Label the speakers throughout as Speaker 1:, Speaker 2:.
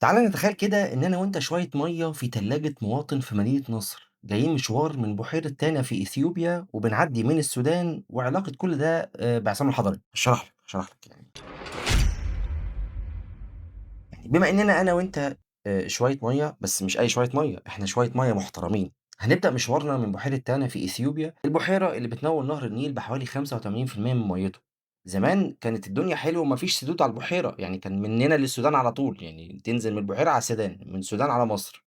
Speaker 1: تعالَ نتخيل كده إن أنا وأنت شوية مَيّة في تلاجة مواطن في مدينة نصر، جايين مشوار من بحيرة تانا في إثيوبيا وبنعدّي من السودان، وعلاقة كل ده بعصام الحضري. هاشرح لك يعني بما إننا أنا وأنت شوية مَيّة، بس مش أي شوية مَيّة، إحنا شوية مَيّة محترمين. هنبدأ مشوارنا من بحيرة تانا في إثيوبيا، البحيرة اللي بتنوّل نهر النيل بحوالي 85% من مَيّته. زمان كانت الدنيا حلوة وما فيش سدود على البحيرة، يعني كان من هنا للسودان على طول، يعني تنزل من البحيرة على السودان، من السودان على مصر.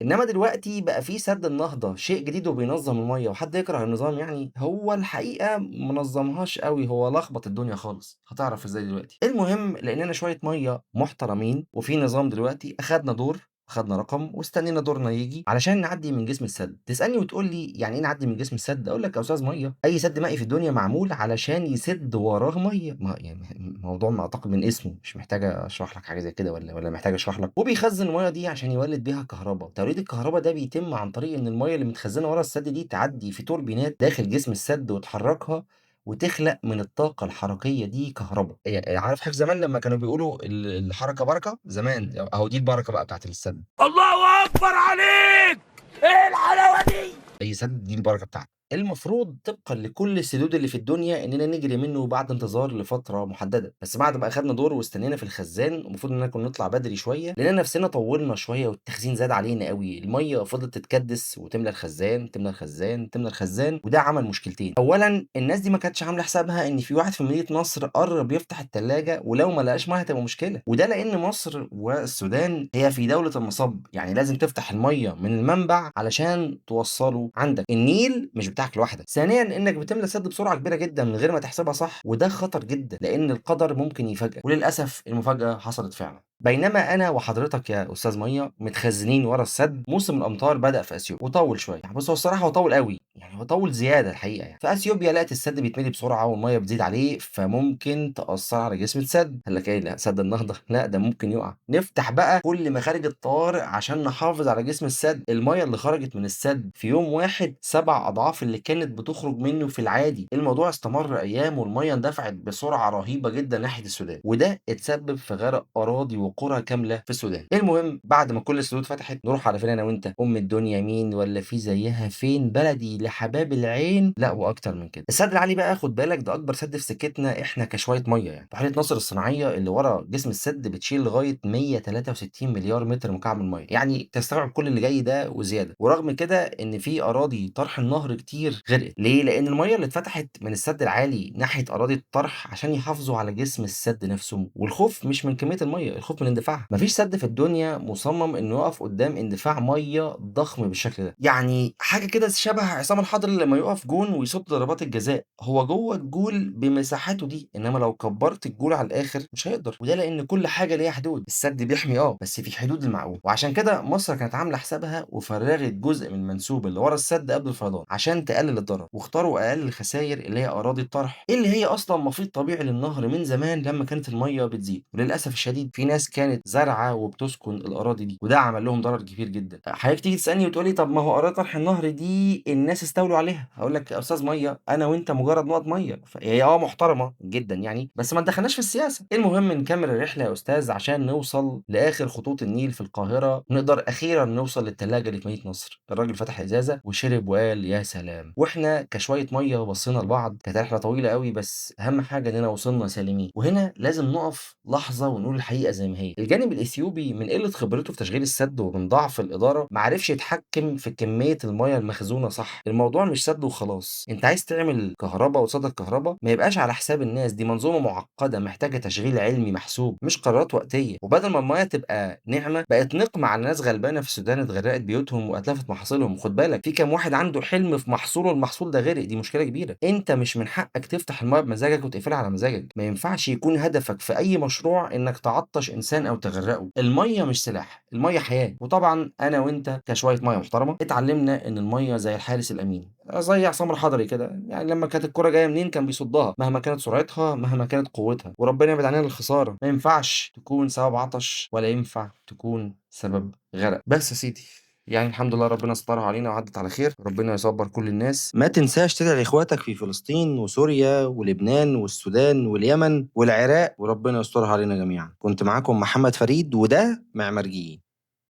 Speaker 1: إنما دلوقتي بقى في سد النهضة شيء جديد وبينظّم المَيّة، وحد يكره النظام يعني؟ هو الحقيقة ما نظّمهاش أوي، هو لخبط الدنيا خالص، هتعرف إزاي دلوقتي. المهم لقينانا شوية مَيّة محترمين وفي نظام دلوقتي، أخدنا دور، أخدنا رقم واستنينا دورنا ييجي علشان نعدّي من جسم السد. تسألني وتقول لي يعني إيه نعدّي من جسم السد؟ أقول لك يا أستاذ مَيّة، أي سد مائي في الدنيا معمول علشان يسِد وراه مَيّة، ما يعني الموضوع ما أعتقد من اسمه، مش محتاج أشرح لك حاجة زي كده والّا محتاج أشرح لك؟ وبيخزّن المَيّة دي عشان يولِّد بيها كهربا. توليد الكهربا ده بيتم عن طريق إن المَيّة اللي متخزّنة ورا السد دي تعدّي في توربينات داخل جسم السد وتحرّكها وتخلق من الطاقة الحركية دي كهربا. عارف حضرتك زمان لمّا كانوا بيقولوا الحركة بركة؟ زمان أهو دي البركة بقى بتاعة السد.
Speaker 2: الله اكبر عليك. ايه الحلاوه دي؟
Speaker 1: أي سد دي البركة بتاعته. المفروض طبقًا لكل السدود اللي في الدنيا إننا نجري منه بعد انتظار لفترة محددة، بس بعد ما أخدنا دور واستنينا في الخزان المفروض إننا كنا نطلع بدري شوية، لقينا نفسنا طوّلنا شوية والتخزين زاد علينا أوي، المَيّة فضلت تتكدس وتملى الخزان، تملى الخزان، تملى الخزان، وده عمل مشكلتين. أولًا الناس دي ما كانتش عاملة حسابها إن في واحد في مدينة نصر قرّب يفتح التلاجة ولو ما لقاش مَيّة هتبقى مشكلة، وده لإن مصر والسودان هي في دولة المصب، يعني لازم تفتح المَيّة من المنبع علشان توصّله عندك. النيل مش بتاعك لوحدك. ثانيًا إنك بتملى السد بسرعة كبيرة جدًا من غير ما تحسبها صح، وده خطر جدًا، لإن القدر ممكن يفاجئك، وللأسف المفاجأة حصلت فعلًا. بينما أنا وحضرتك يا أستاذ مَيّة متخزنين ورا السد، موسم الأمطار بدأ في أثيوبيا وطوّل شوية. يعني بُص هو الصراحة هو طوّل أوي، يعني هو طوّل زيادة الحقيقة يعني. في أثيوبيا لقت السد بيتملي بسرعة والمَيّة بتزيد عليه، فممكن تأثّر على جسم السد. قال لك إيه، لأ سد النهضة، لأ ده ممكن يُقع. نفتح بقى كل مخارج الطوارئ عشان نحافظ على جسم السد. المَيّة اللي خرجت من السد في يوم واحد 7 أضعاف اللي كانت بتخرج منه في العادي. الموضوع استمر أيام والمَيّة اندفعت بسرعة رهيبة جدًا ناحية السودان، وده اتسبب في غرق أراضي وقرى كاملة في السودان. المهم بعد ما كل السدود فتحت نروح على فين أنا وأنت؟ أم الدنيا مين والّا في زيها فين؟ بلدي لحباب العين، لأ وأكتر من كده. السد العالي بقى خد بالك ده أكبر سد في سكتنا إحنا كشوية مَيّة يعني. بحيرة ناصر الصناعية اللي ورا جسم السد بتشيل لغاية 163 مليار متر مكعب من المَيّة، يعني تستوعب كل اللي جاي ده وزيادة. ورغم كده إن في أراضي طرح النهر كتير غرقت. ليه؟ لإن المَيّة اللي اتفتحت من السد العالي ناحية أراضي الطرح عشان يحافظوا على جسم السد نفسه، والخوف مش من كمية المَيّة، الخوف من اندفاعها. ما فيش سد في الدنيا مصمم إنه يقف قدام اندفاع مَيّة ضخم بالشكل ده. يعني حاجة كده شبه عصام الحضري لمّا يقف جون ويصُد ضربات الجزاء، هو جوّه الجول بمساحته دي، إنما لو كبّرت الجول على الآخر مش هيقدر، وده لإن كل حاجة ليها حدود. السد بيحمي بس في حدود المعقول، وعشان كده مصر كانت عاملة حسابها وفرّغت جزء من المنسوب اللي ورا السد قبل الفيضان عشان تقلل الضرر، واختاروا أقل الخساير اللي هي أراضي الطرح، اللي هي أصلًا مفيض طبيعي للنهر من زمان لمّا كانت المَيّة بتزيد. وللأسف الشديد في ناس كانت زارعة وبتسكن الأراضي دي، وده عمل لهم ضرر كبير جدًا. حضرتك تيجي تسألني وتقول لي طب ما هو أراضي طرح النهر دي الناس استولوا عليها، هاقول لك يا أستاذ مَيّة أنا وأنت مجرد نقط مَيّة، فهي محترمة جدًا يعني، بس ما تدخلناش في السياسة. المهم نكمل الرحلة يا أستاذ عشان نوصل لآخر خطوط النيل في القاهرة، نقدر أخيرًا نوصل للتلاجة اللي في مدينة نصر. الراجل فتح إزازة وشرب وقال يا سلام، وإحنا كشوية مَيّة بصينا لبعض. كانت رحلة طويلة أوي بس أهم حاجة إننا وصلنا سالمين. وهنا لازم نقف لحظة ونقول الحقيقة زي ما هي. الجانب الإثيوبي من قلة خبرته في تشغيل السد ومن ضعف الإدارة ما عرفش يتحكم في كمية المَيّة المخزونة صح. الموضوع مش سد وخلاص، أنت عايز تعمل كهربا وتصدر كهربا ما يبقاش على حساب الناس، دي منظومة معقدة محتاجة تشغيل علمي محسوب مش قرارات وقتية. وبدل ما المَيّة تبقى نعمة بقت نقمة على ناس غلبانة في السودان اتغرقت بيوتهم واتلفت محاصيلهم. خد بالك في كام واحد عنده حلم في محصول والمحصول ده غرق، دي مشكلة كبيرة. أنت مش من حقك تفتح المَيّة بمزاجك وتقفلها على مزاجك، ما ينفعش يكون هدفك في أي مشروع إنك تعطش إنسان أو تغرقه. المَيّة مش سلاح، المَيّة حياة. وطبعًا أنا وأنت كشوية مَيّة محترمة اتعلمنا إن المَيّة زي الحارس الأمين، زي عصام الحضري كده، يعني لمّا كانت الكورة جاية منين كان بيصدها، مهما كانت سرعتها، مهما كانت قوتها، وربنا يبعد عننا الخسارة. ما ينفعش تكون سبب عطش ولا ينفع تكون سبب غرق. بس يا سيدي، يعني الحمد لله ربنا سترها علينا وعدت على خير، ربنا يصبر كل الناس. ما تنساش تدعي لاخواتك في فلسطين وسوريا ولبنان والسودان واليمن والعراق، وربنا يسترها علينا جميعا. كنت معاكم محمد فريد، وده معماريين.